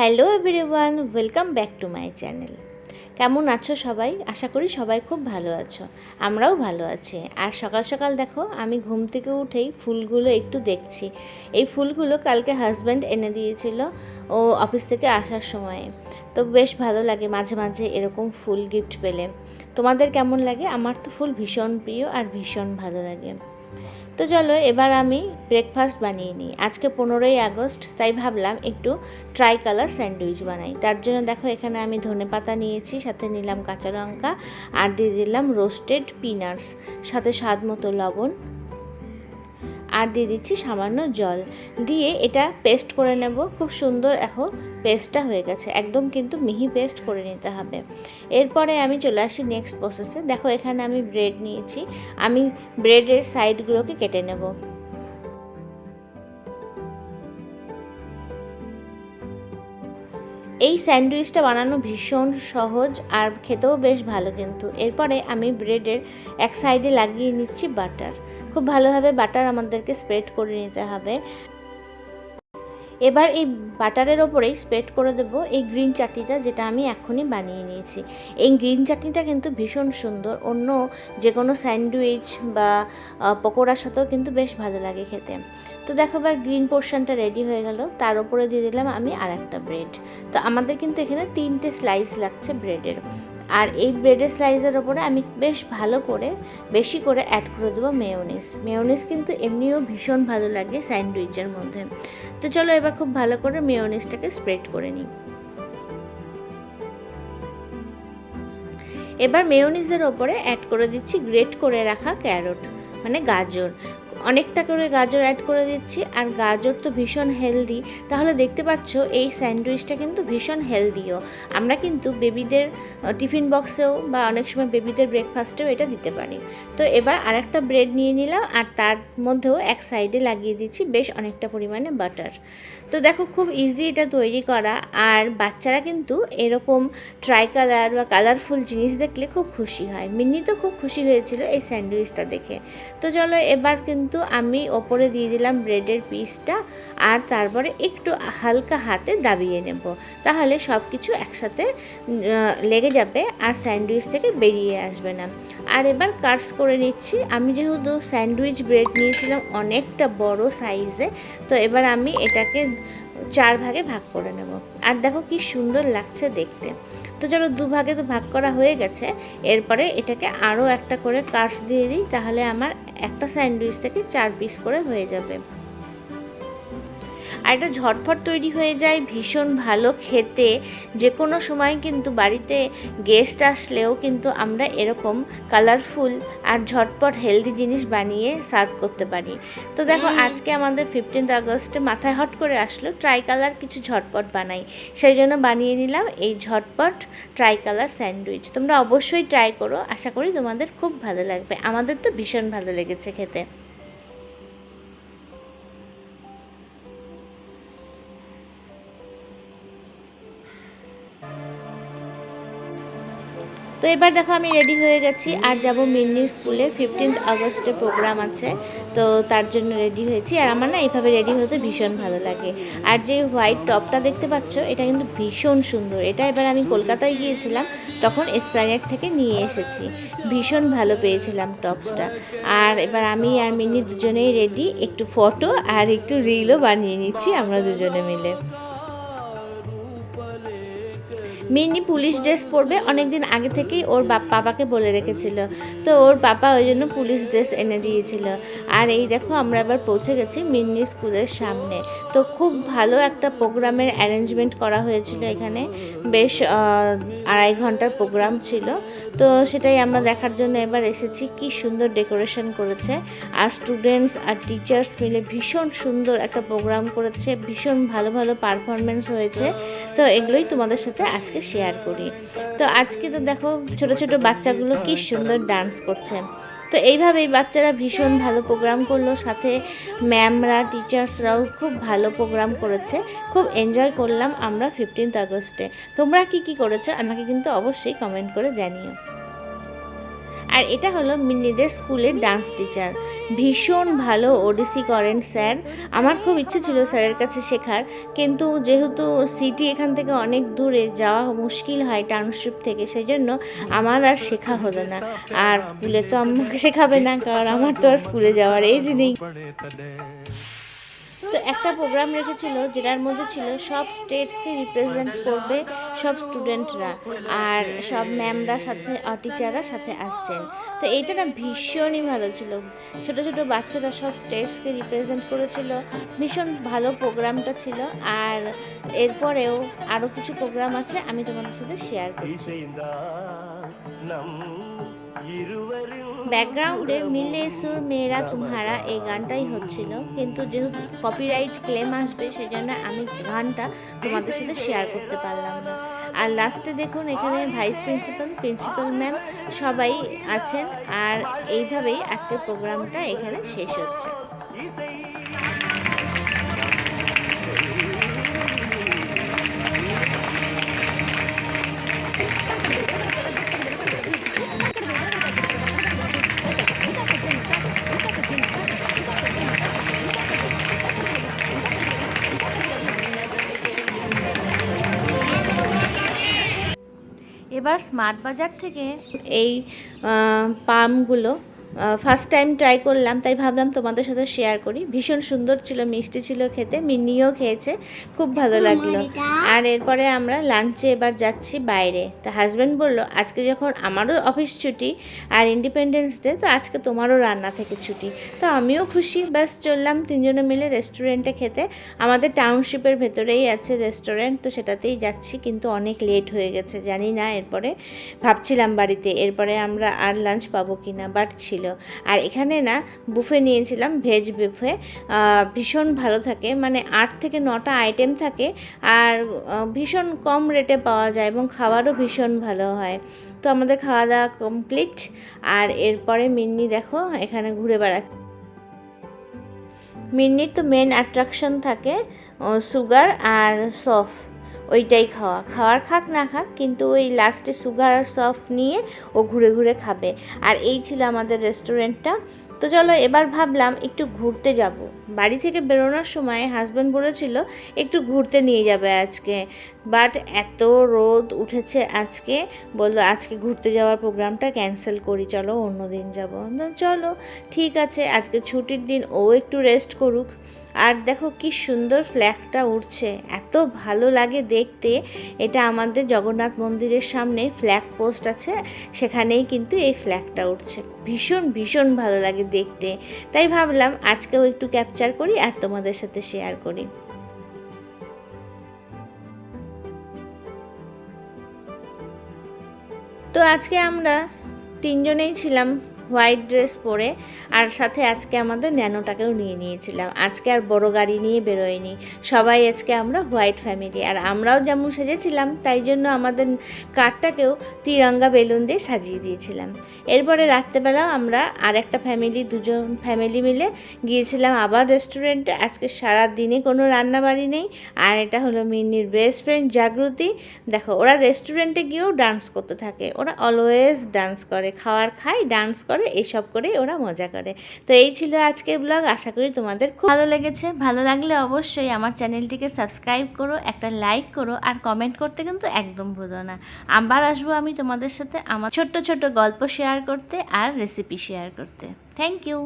Hello everyone, welcome back to my channel. কেমন আছো সবাই? আশা করি সবাই খুব ভালো আছো, আমরাও ভালো আছি। আর সকাল সকাল দেখো, আমি ঘুম থেকে উঠেই ফুলগুলো একটু দেখছি। এই ফুলগুলো কালকে হাজব্যান্ড এনে দিয়েছিল ও অফিস থেকে আসার সময়ে। তো বেশ ভালো লাগে মাঝে মাঝে এরকম ফুল গিফট পেলে। তোমাদের কেমন লাগে? আমার তো ফুল ভীষণ প্রিয় আর ভীষণ ভালো লাগে। তো চলো এবার আমি ব্রেকফাস্ট বানিয়ে নিই। আজকে 15ই আগস্ট, তাই ভাবলাম একটু ট্রাইকালার স্যান্ডউইচ বানাই। তার জন্য দেখো এখানে আমি ধনেপাতা নিয়েছি, সাথে নিলাম কাঁচা লঙ্কা আর দিয়ে দিলাম রোস্টেড পিনাটস, সাথে স্বাদ মতো লবণ আর দিয়ে দিচ্ছি সামান্য জল দিয়ে এটা পেস্ট করে নেব। খুব সুন্দর এখন পেস্টটা হয়ে গেছে, একদম কিন্তু মিহি পেস্ট করে নিতে হবে। এরপরে আমি চলে আসি নেক্সট প্রসেসে। দেখো এখানে আমি ব্রেড নিয়েছি, আমি ব্রেডের সাইডগুলোকে কেটে নেব। এই স্যান্ডউইচটা বানানো ভীষণ সহজ আর খেতেও বেশ ভালো কিন্তু। এরপরে আমি ব্রেডের এক সাইডে লাগিয়ে নিচ্ছি বাটার। খুব ভালোভাবে বাটার আমাদেরকে স্প্রেড করে নিতে হবে। এবার এই বাটারের ওপরেই স্প্রেড করে দেবো এই গ্রিন চাটনিটা, যেটা আমি এখনই বানিয়ে নিয়েছি। এই গ্রিন চাটনিটা কিন্তু ভীষণ সুন্দর, অন্য যে কোনো স্যান্ডউইচ বা পকোড়ার সাথেও কিন্তু বেশ ভালো লাগে খেতে। তো দেখো এবার গ্রিন পোর্শনটা রেডি হয়ে গেল, তার উপরে দিয়ে দিলাম আমি আর একটা ব্রেড। তো আমাদের কিন্তু এখানে 3টে স্লাইস লাগছে ব্রেডের। আর এই ব্রেডের স্লাইসের ওপরে আমি বেশ ভালো করে বেশি করে অ্যাড করে দেবো মেয়োনিজ। মেয়োনিজ কিন্তু এমনিও ভীষণ ভালো লাগে স্যান্ডউইচের মধ্যে। তো চলো এবার খুব ভালো করে মেয়োনিজটাকে স্প্রেড করে নিই। এবার মেয়োনিজের ওপরে অ্যাড করে দিচ্ছি গ্রেট করে রাখা ক্যারট, মানে গাজর। অনেকটা করে গাজর অ্যাড করে দিচ্ছি, আর গাজর তো ভীষণ হেলদি। তাহলে দেখতে পাচ্ছ এই স্যান্ডউইচটা কিন্তু ভীষণ হেলদিও। আমরা কিন্তু বেবিদের টিফিন বক্সেও বা অনেক সময় বেবিদের ব্রেকফাস্টেও এটা দিতে পারি। তো এবার আরেকটা ব্রেড নিয়ে নিলাম, আর তার মধ্যেও এক সাইডে লাগিয়ে দিচ্ছি বেশ অনেকটা পরিমাণে বাটার। তো দেখো খুব ইজি এটা তৈরি করা, আর বাচ্চারা কিন্তু এরকম ট্রাইকালার বা কালারফুল জিনিস দেখলে খুব খুশি হয়। মিন্নি তো খুব খুশি হয়েছিল এই স্যান্ডউইচটা দেখে। তো চলো এবার কিন্তু আমি ওপরে দিয়ে দিলাম ব্রেডের পিসটা, আর তারপরে একটু হালকা হাতে দাবিয়ে নেব, তাহলে সব কিছু একসাথে লেগে যাবে আর স্যান্ডউইচ থেকে বেরিয়ে আসবে না। আর এবার কাটস করে নিচ্ছি। আমি যেহেতু স্যান্ডউইচ ব্রেড নিয়েছিলাম অনেকটা বড় সাইজে, তো এবার আমি এটাকে 4 ভাগে ভাগ করে নেব। আর দেখো কি সুন্দর লাগছে দেখতে। তো চলো 2 ভাগে তো ভাগ করা হয়ে গেছে। এরপরে এটাকে আরও একটা করে কাটস দিয়ে দিই, তাহলে আমার একটা স্যান্ডউইচ থেকে 4 পিস করে হয়ে যাবে। আর এটা ঝটফট তৈরি হয়ে যায়, ভীষণ ভালো খেতে। যে কোনো সময় কিন্তু বাড়িতে গেস্ট আসলেও কিন্তু আমরা এরকম কালারফুল আর ঝটপট হেলদি জিনিস বানিয়ে সার্ভ করতে পারি। তো দেখো আজকে আমাদের 15 আগস্টে মাথায় হট করে আসলো ট্রাইকালার কিছু ঝটপট বানাই, সেই জন্য বানিয়ে নিলাম এই ঝটপট ট্রাইকালার স্যান্ডউইচ। তোমরা অবশ্যই ট্রাই করো, আশা করি তোমাদের খুব ভালো লাগবে। আমাদের তো ভীষণ ভালো লেগেছে খেতে। তো এবার দেখো আমি রেডি হয়ে গেছি আর যাব মিন্নির স্কুলে। 15 আগস্টে প্রোগ্রাম আছে, তো তার জন্য রেডি হয়েছি। আর আমার না এইভাবে রেডি হতে ভীষণ ভালো লাগে। আর যে হোয়াইট টপটা দেখতে পাচ্ছ, এটা কিন্তু ভীষণ সুন্দর। এটা এবার আমি কলকাতায় গিয়েছিলাম, তখন এসপ্ল্যানেড থেকে নিয়ে এসেছি। ভীষণ ভালো পেয়েছিলাম টপসটা। আর এবার আমি আর মিন্নি দুজনেই রেডি, একটু ফটো আর একটু রিলও বানিয়ে নিচ্ছি আমরা দুজনে মিলে। মিনি পুলিশ ড্রেস পরবে, অনেকদিন আগে থেকেই ওর বাবাকে বলে রেখেছিল, তো ওর বাবা ওই জন্য পুলিশ ড্রেস এনে দিয়েছিল। আর এই দেখো আমরা এবার পৌঁছে গেছি মিন্নি স্কুলের সামনে। তো খুব ভালো একটা প্রোগ্রামের অ্যারেঞ্জমেন্ট করা হয়েছিল এখানে, বেশ 2.5 ঘন্টার প্রোগ্রাম ছিল। তো সেটাই আমরা দেখার জন্য এবার এসেছি। কি সুন্দর ডেকোরেশন করেছে, আর স্টুডেন্টস আর টিচার্স মিলে ভীষণ সুন্দর একটা প্রোগ্রাম করেছে, ভীষণ ভালো ভালো পারফরমেন্স হয়েছে। তো এগুলোই তোমাদের সাথে আজকে শেয়ার করি। তো আজকে তো দেখো ছোট ছোট বাচ্চাগুলো কি সুন্দর ডান্স করছে। তো এইভাবেই বাচ্চারা ভীষণ ভালো প্রোগ্রাম করলো, সাথে ম্যামরা টিচার্সরাও খুব ভালো প্রোগ্রাম করেছে। খুব এনজয় করলাম আমরা 15 আগস্টে। তোমরা কি কি করেছো আমাকে কিন্তু অবশ্যই কমেন্ট করে জানিও। আর এটা হলো মিন্নিদের স্কুলের ডান্স টিচার, ভীষণ ভালো ওডিসি করেন স্যার। আমার খুব ইচ্ছে ছিল স্যারের কাছে শেখার, কিন্তু যেহেতু সিটি এখান থেকে অনেক দূরে যাওয়া মুশকিল হয় টাউনশিপ থেকে, সেই জন্য আমার আর শেখা হলো না। আর স্কুলে তো আমাকে শেখাবে না, কারণ আমার তো আর স্কুলে যাওয়ার এজ নেই। তো একটা প্রোগ্রাম রেখেছিল যেটার মধ্যে ছিল সব স্টেটসকে রিপ্রেজেন্ট করবে সব স্টুডেন্টরা, আর সব ম্যামরা সাথে টিচাররা সাথে আসছেন। তো এইটা না ভীষণই ভালো ছিল, ছোট ছোট বাচ্চারা সব স্টেটসকে রিপ্রেজেন্ট করেছিল, ভীষণ ভালো প্রোগ্রামটা ছিল। আর এরপরেও আরও কিছু প্রোগ্রাম আছে, আমি তোমাদের সাথে শেয়ার করছি। ব্যাকগ্রাউন্ডে মিলে সুর মেয়েরা তুমহারা এই গানটাই হচ্ছিল, কিন্তু যেহেতু কপিরাইট ক্লেম আসবে সেই জন্য আমি গানটা তোমাদের সাথে শেয়ার করতে পারলাম না। আর লাস্টে দেখুন এখানে ভাইস প্রিন্সিপাল ম্যাম সবাই আছেন, আর এইভাবেই আজকের প্রোগ্রামটা এখানে শেষ হচ্ছে। এবার স্মার্ট বাজার থেকে এই পামগুলো ফার্স্ট টাইম ট্রাই করলাম, তাই ভাবলাম তোমাদের সাথে শেয়ার করি। ভীষণ সুন্দর ছিল, মিষ্টি ছিল খেতে, মিন্নিও খেয়েছে, খুব ভালো লাগলো। আর এরপরে আমরা লাঞ্চে এবার যাচ্ছি বাইরে। তো হাজব্যান্ড বললো আজকে যখন আমারও অফিস ছুটি আর ইন্ডিপেন্ডেন্স ডে, তো আজকে তোমারও রান্না থেকে ছুটি। তো আমিও খুশি, ব্যাস চললাম তিনজনে মিলে রেস্টুরেন্টে খেতে। আমাদের টাউনশিপের ভেতরেই আছে রেস্টুরেন্ট, তো সেটাতেই যাচ্ছি, কিন্তু অনেক লেট হয়ে গেছে, জানি না এরপরে ভাবছিলাম বাড়িতে এরপরে আমরা আর লাঞ্চ পাবো কি না, বাট ছিল। আর এখানে না বুফে নিয়েছিলাম, ভেজ বুফে, ভীষণ ভালো থাকে, মানে 8 থেকে 9টা আইটেম থাকে, আর ভীষণ কম রেটে পাওয়া যায় এবং খাবারও ভীষণ ভালো হয়। তো আমাদের খাওয়া দাওয়া কমপ্লিট, আর এরপরে মিন্নি দেখো এখানে ঘুরে বেড়াচ্ছে। মিন্নির তো মেন অ্যাট্রাকশন থাকে সুগার আর সফ, ওইটাই খাওয়ার খাক না খাক, কিন্তু ওই লাস্টে সুগার আর সফ নিয়ে ও ঘুরে ঘুরে খাবে। আর এই ছিল আমাদের রেস্টুরেন্টটা। তো চলো এবার ভাবলাম একটু ঘুরতে যাব। বাড়ি থেকে বেরোনোর সময় হাজব্যান্ড বলেছিল একটু ঘুরতে নিয়ে যাবে আজকে, বাট এত রোদ উঠেছে আজকে, বললো আজকে ঘুরতে যাওয়ার প্রোগ্রামটা ক্যান্সেল করি, চলো অন্য দিন যাবো। চলো ঠিক আছে, আজকে ছুটির দিন, ও একটু রেস্ট করুক। আর দেখো কি সুন্দর ফ্ল্যাগটা উঠছে, এত ভালো লাগে দেখতে। এটা আমাদের জগন্নাথ মন্দিরের সামনে ফ্ল্যাগ পোস্ট আছে, সেখানেই কিন্তু এই ফ্ল্যাগটা উঠছে, ভীষণ ভীষণ ভালো লাগে দেখতে। তাই ভাবলাম আজকেও একটু ক্যাপচার করি আর তোমাদের সাথে শেয়ার করি। তো আজকে আমরা তিনজনেই ছিলাম হোয়াইট ড্রেস পরে, আর সাথে আজকে আমাদের ন্যানোটাকেও নিয়ে নিয়েছিলাম। আজকে আর বড় গাড়ি নিয়ে বেরোয়নি, সবাই আজকে আমরা হোয়াইট ফ্যামিলি। আর আমরাও যেমন সেজেছিলাম, তাই জন্য আমাদের কারটাকেও তিরঙ্গা বেলুন দিয়ে সাজিয়ে দিয়েছিলাম। এরপরে রাত্রেবেলাও আমরা আর একটা দুজন ফ্যামিলি মিলে গিয়েছিলাম আবার রেস্টুরেন্টে। আজকে সারা দিনে কোনো রান্নাবাড়ি নেই। আর এটা হলো মিন্নির বেস্ট ফ্রেন্ড জাগৃতি। দেখো ওরা রেস্টুরেন্টে গিয়েও ডান্স করতে থাকে, ওরা অলওয়েজ ডান্স করে, খায় ডান্স করে, এইসব করে ওরা মজা করে। তো এই ছিল আজকের ব্লগ, আশা করি তোমাদের খুব ভালো লেগেছে। ভালো লাগলে অবশ্যই আমার চ্যানেলটিকে সাবস্ক্রাইব করো, একটা লাইক করো, আর কমেন্ট করতে কিন্তু একদম ভুলো না। আবার আসবো আমি তোমাদের সাথে আমার ছোট্ট ছোট গল্প শেয়ার করতে আর রেসিপি শেয়ার করতে। Thank you.